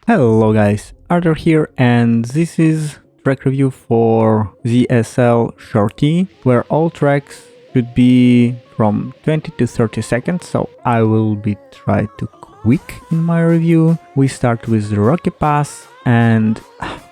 Hello guys, Arthur here, and this is track review for ZSL Shorty, where all tracks should be from 20 to 30 seconds, so I will be try to quick in my review. We start with the Rocky Pass, and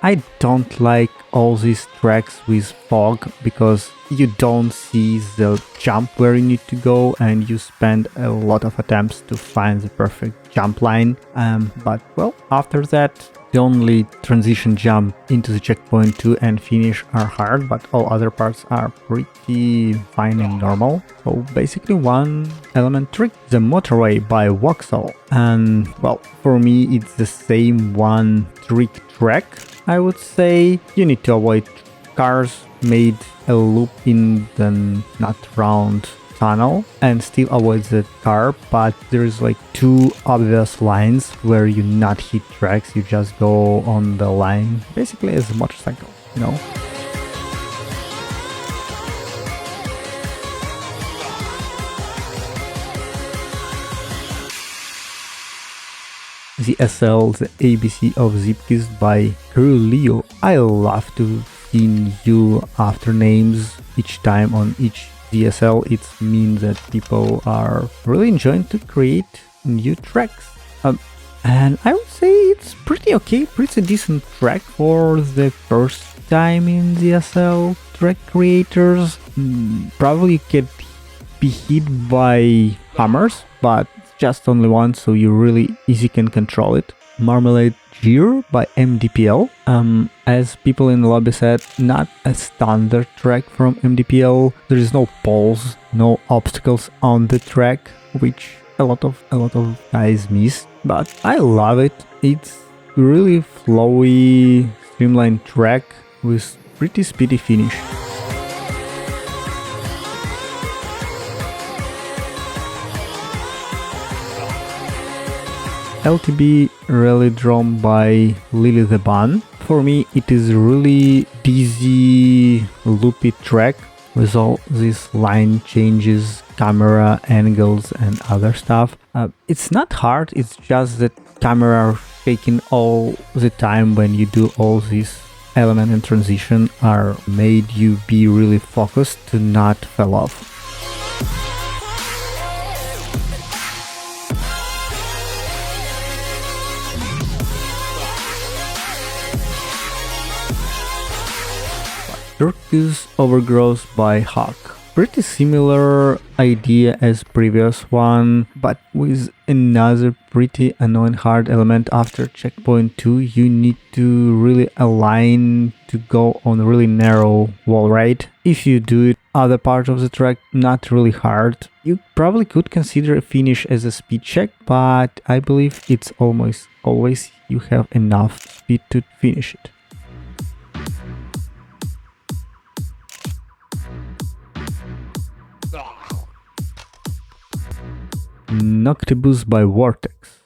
I don't like all these tracks with fog because you don't see the jump where you need to go and you spend a lot of attempts to find the perfect jump line. But well, after that, the only transition jump into the checkpoint 2 and finish are hard, but all other parts are pretty fine and normal. So basically one element trick, the motorway by Vauxhall. And well, for me it's the same one trick track. I would say you need to avoid cars, made a loop in the not round tunnel and still avoid the car, but there's like two obvious lines where you not hit tracks, you just go on the line basically as a motorcycle, you know. ZSL, the ABC of Zeepkist by Yllw. I love to see new after names each time on each ZSL. It means that people are really enjoying to create new tracks. And I would say it's pretty okay, pretty decent track for the first time in ZSL track creators. Probably can be hit by hammers, but just only one, so you really easy can control it. Marmalade Gyre by MDPL. As people in the lobby said, not a standard track from MDPL. There is no poles, no obstacles on the track, which a lot of guys miss. But I love it. It's really flowy, streamlined track with pretty speedy finish. LTB Rally Dome by Yllw Brck. For me, it is really dizzy, loopy track with all these line changes, camera angles and other stuff. It's not hard, it's just that camera shaking all the time when you do all these element and transition are made you be really focused to not fall off. Turquoise Overgrowth by Hawk. Pretty similar idea as previous one, but with another pretty annoying hard element. After checkpoint 2, you need to really align to go on a really narrow wall ride. If you do it other part of the track, not really hard. You probably could consider a finish as a speed check, but I believe it's almost always you have enough speed to finish it. Noctibus by Vortex.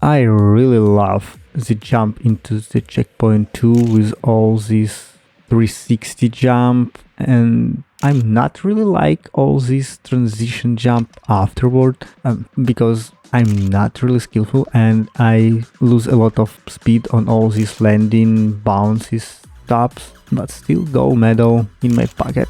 I really love the jump into the checkpoint 2 with all this 360 jump, and I'm not really like all this transition jump afterward because I'm not really skillful and I lose a lot of speed on all these landing bounces stops, but still gold medal in my pocket.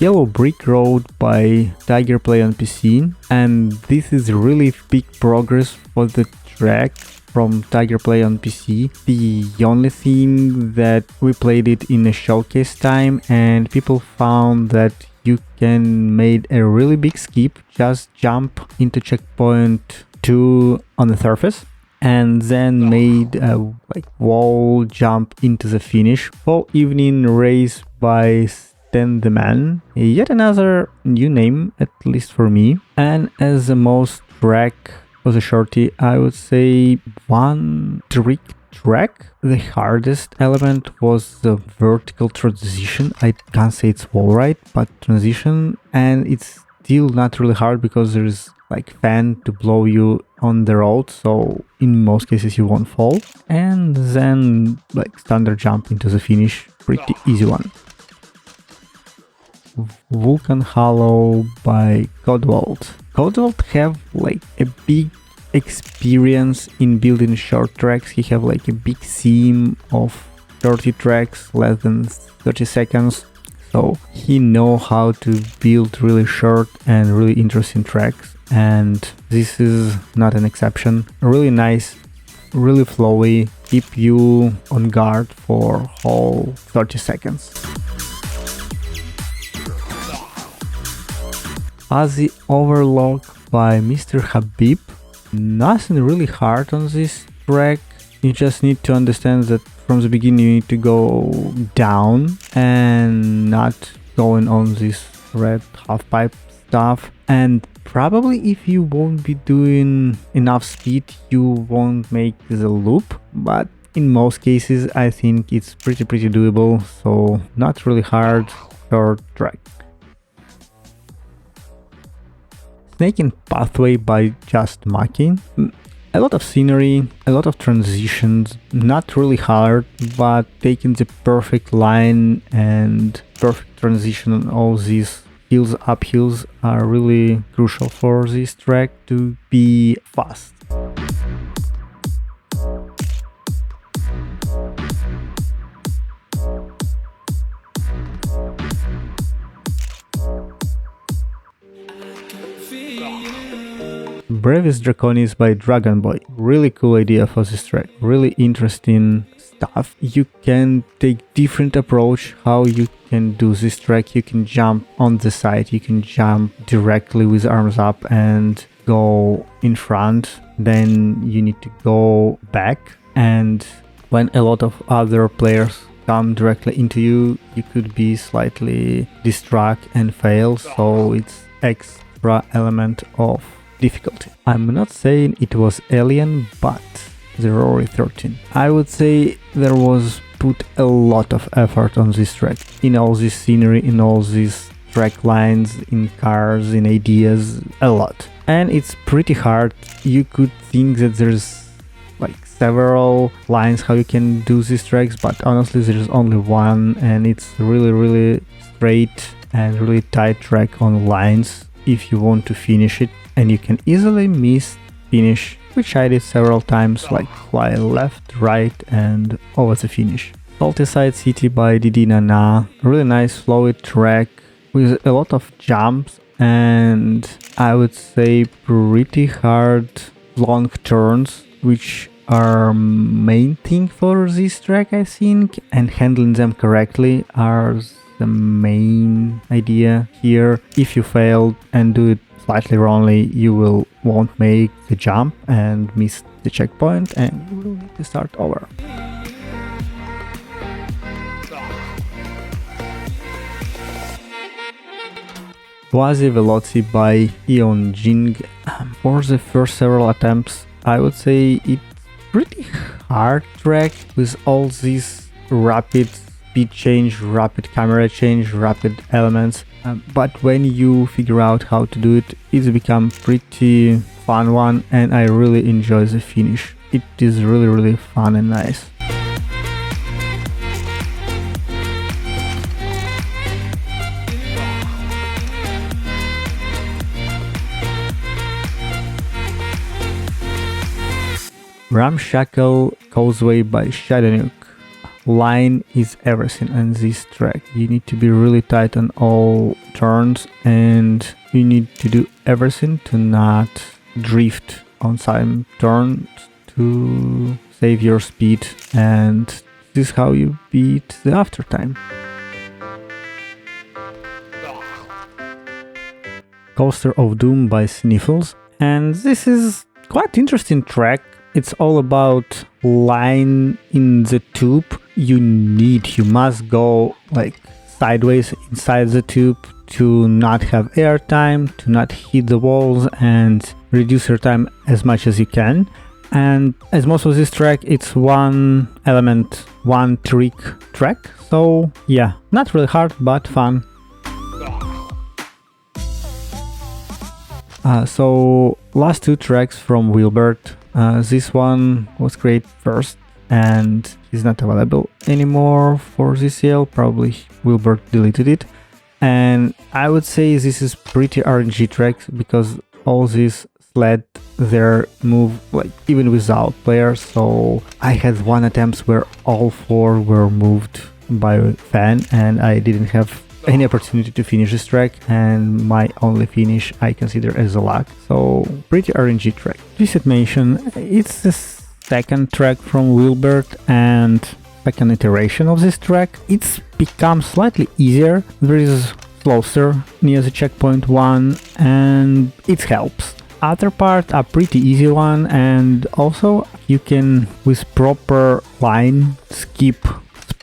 Yllw Brck Rd by Tiger Play on PC, and this is really big progress for the track from Tiger Play on PC. The only thing that we played it in a showcase time and people found that you can make a really big skip, just jump into checkpoint 2 on the surface and then made a wall jump into the finish. Fall Evening Race by the Man, yet another new name, at least for me. And as the most track for the Shorty, I would say one trick track. The hardest element was the vertical transition. I can't say it's wall ride, but transition, and it's still not really hard because there is like fan to blow you on the road, so in most cases you won't fall. And then like standard jump into the finish, pretty easy one. Vulcan Hallow by Codewalt. Codewalt have like a big experience in building short tracks. He have like a big theme of 30 tracks, less than 30 seconds. So he know how to build really short and really interesting tracks, and this is not an exception. Really nice, really flowy, keep you on guard for whole 30 seconds. Quasi Overlook by Mr. Habib. Nothing really hard on this track. You just need to understand that from the beginning you need to go down and not going on this red half pipe stuff. And probably if you won't be doing enough speed, you won't make the loop. But in most cases I think it's pretty doable, so not really hard, short track. Snaking Pathway by Just Maki. A lot of scenery, a lot of transitions, not really hard, but taking the perfect line and perfect transition on all these hills, uphills are really crucial for this track to be fast. Brevis Draconis by Dragon Boy. Really cool idea for this track. Really interesting stuff. You can take different approach how you can do this track. You can jump on the side, you can jump directly with arms up and go in front. Then you need to go back, and when a lot of other players come directly into you, you could be slightly distracted and fail, so it's extra element of difficulty. I'm not saying it was alien, but the Rory 13. I would say there was put a lot of effort on this track, in all this scenery, in all these track lines, in cars, in ideas, a lot. And it's pretty hard. You could think that there's like several lines how you can do these tracks, but honestly there's only one, and it's really straight and really tight track on lines if you want to finish it. And you can easily miss finish, which I did several times, like fly left, right and over the finish. Saltyside City by Didi Nana. Really nice flowy track with a lot of jumps and I would say pretty hard long turns, which are main thing for this track I think, and handling them correctly are the main idea here. If you fail and do it slightly wrongly, you won't make the jump and miss the checkpoint and you will need to start over. Quasi Veloci by Eon Jing. For the first several attempts, I would say it's pretty hard track with all these rapid speed change, rapid camera change, rapid elements. But when you figure out how to do it, it's become pretty fun one, and I really enjoy the finish. It is really fun and nice. Ramshackle Causeway by Shadownuke. Line is everything on this track. You need to be really tight on all turns and you need to do everything to not drift on some turns to save your speed, and this is how you beat the aftertime. Coaster of Doom by Sniffles, and this is quite interesting track. It's all about line in the tube. You must go like sideways inside the tube to not have airtime, to not hit the walls and reduce your time as much as you can. And as most of this track, it's one element, one trick track. So yeah, not really hard, but fun. So last two tracks from Yllw Brck. This one was created first and is not available anymore for ZCL. Probably Yllw Brck deleted it. And I would say this is pretty RNG tracks because all these sled there move like even without players. So I had one attempts where all four were moved by a fan and I didn't have any opportunity to finish this track, and my only finish I consider as a luck. So pretty RNG track. Reset mention, it's the second track from Yllw Brck and second iteration of this track. It's become slightly easier. There is closer near the checkpoint one and it helps. Other part are pretty easy one, and also you can with proper line skip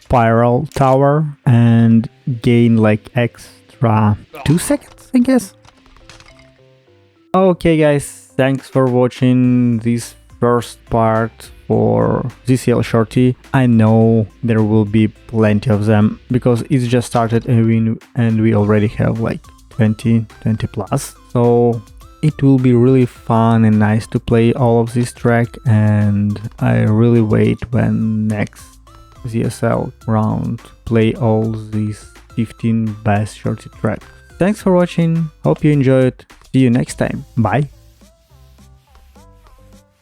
spiral tower and gain like extra 2 seconds, I guess. Okay guys, thanks for watching this first part for ZSL Shorty. I know there will be plenty of them because it's just started and we already have like 20 plus, so it will be really fun and nice to play all of this track, and I really wait when next ZSL round play all these 15 best Shorty tracks. Thanks for watching, hope you enjoyed, see you next time, bye!